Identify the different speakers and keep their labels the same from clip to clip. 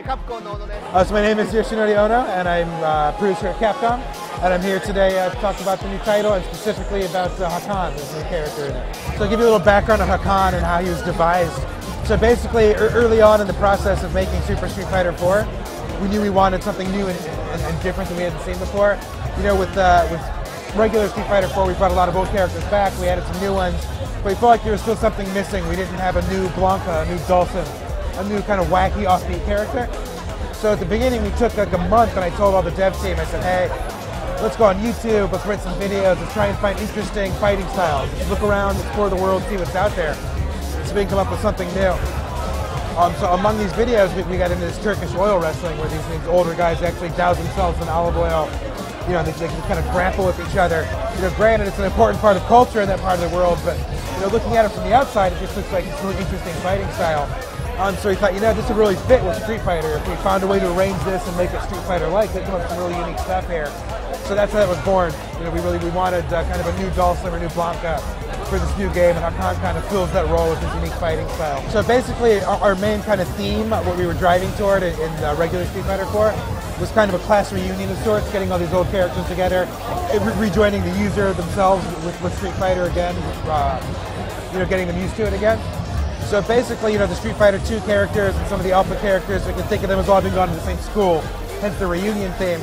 Speaker 1: So my name is Yoshinori Ono, and I'm a producer at Capcom, and I'm here today to talk about the new title, and specifically about Hakan, this new character in it. So I'll give you a little background on Hakan and how he was devised. So basically, early on in the process of making Super Street Fighter 4, we knew we wanted something new and different than we hadn't seen before. You know, with regular Street Fighter 4, we brought a lot of old characters back, we added some new ones, but we felt like there was still something missing. We didn't have a new Blanca, a new Dulcin, a new kind of wacky offbeat character. So at the beginning we took like a month, and I told all the dev team, I said, hey, let's go on YouTube, let's rent some videos, let's try and find interesting fighting styles. Let's look around, explore the world, see what's out there. So we can come up with something new. So among these videos, we got into this Turkish oil wrestling where these older guys actually douse themselves in olive oil. You know, they can kind of grapple with each other. You know, granted, it's an important part of culture in that part of the world, but you know, looking at it from the outside, it just looks like it's a really interesting fighting style. So we thought, you know, this would really fit with Street Fighter. If we found a way to arrange this and make it Street Fighter-like, they'd come up with some really unique stuff here. So that's how that was born. You know, we wanted kind of a new Dulcin or a new Blanca for this new game, and Hakan kind of fills that role with his unique fighting style. So basically, our main kind of theme, what we were driving toward in regular Street Fighter 4, was kind of a class reunion of sorts, getting all these old characters together, rejoining the user themselves with Street Fighter again, you know, getting them used to it again. So basically, you know, the Street Fighter 2 characters and some of the Alpha characters, we can think of them as all being gone to the same school, hence the reunion theme.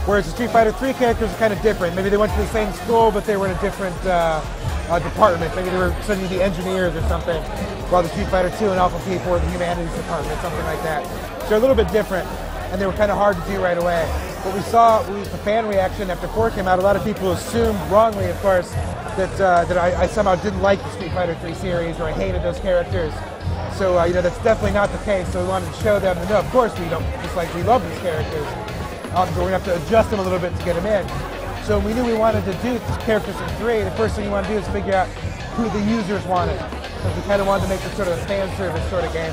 Speaker 1: Whereas the Street Fighter 3 characters are kind of different. Maybe they went to the same school, but they were in a different department. Maybe they were studying the engineers or something, while the Street Fighter 2 and Alpha people were the humanities department, something like that. So they're a little bit different, and they were kind of hard to do right away. What we saw, the fan reaction after 4 came out, a lot of people assumed, wrongly of course, that I somehow didn't like the Street Fighter 3 series, or I hated those characters. So you know, that's definitely not the case. So we wanted to show them that no, of course we don't, just like we love these characters, but we're gonna have to adjust them a little bit to get them in. So we knew we wanted to do characters in 3. The first thing you want to do is figure out who the users wanted, because we kind of wanted to make this sort of a fan service sort of game.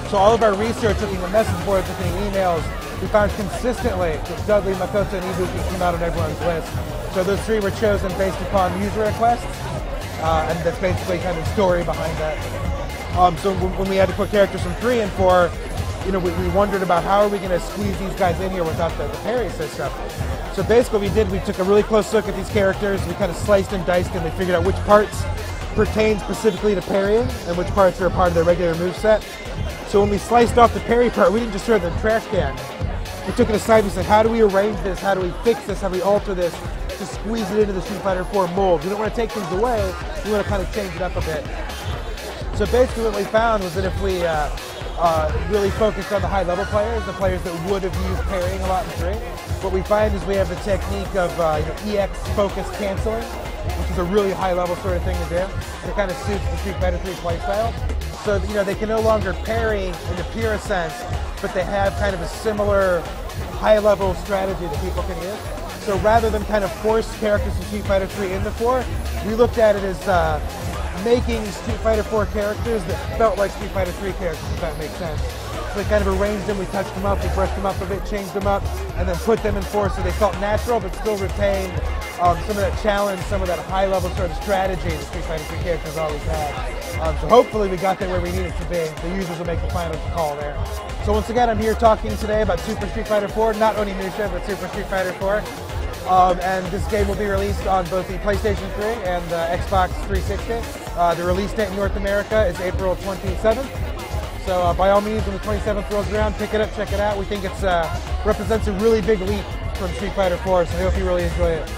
Speaker 1: So all of our research, looking at message boards, looking at emails, we found consistently that Dudley, Makoto, and Ibuki came out on everyone's list. So those 3 were chosen based upon user requests, and that's basically kind of the story behind that. So when we had to put characters from 3 and 4, you know, we wondered about how are we going to squeeze these guys in here without the parry system. So basically what we did, we took a really close look at these characters, we kind of sliced and diced them, we figured out which parts pertain specifically to parrying and which parts are a part of their regular moveset. So when we sliced off the parry part, we didn't just throw it in the trash can. We took it aside and we said, how do we arrange this? How do we fix this? How do we alter this to squeeze it into the Street Fighter 4 mold? We don't want to take things away, we want to kind of change it up a bit. So basically what we found was that if we really focused on the high-level players, the players that would have used parrying a lot in 3, what we find is we have the technique of you know, EX focus canceling, which is a really high-level sort of thing to do. And it kind of suits the Street Fighter 3 playstyle. So you know, they can no longer parry in the purest sense, but they have kind of a similar high-level strategy that people can use. So rather than kind of force characters from Street Fighter 3 into 4, we looked at it as making Street Fighter 4 characters that felt like Street Fighter 3 characters, if that makes sense. So we kind of arranged them, we touched them up, we brushed them up a bit, changed them up, and then put them in 4 so they felt natural but still retained some of that challenge, some of that high-level sort of strategy that Street Fighter 3 characters always had. So hopefully we got there where we needed to be. The users will make the final call there. So once again, I'm here talking today about Super Street Fighter 4, not Onimusha, but Super Street Fighter 4. And this game will be released on both the PlayStation 3 and Xbox 360. The release date in North America is April 27th. So by all means, when the 27th rolls around, pick it up, check it out. We think it represents a really big leap from Street Fighter 4, so I hope you really enjoy it.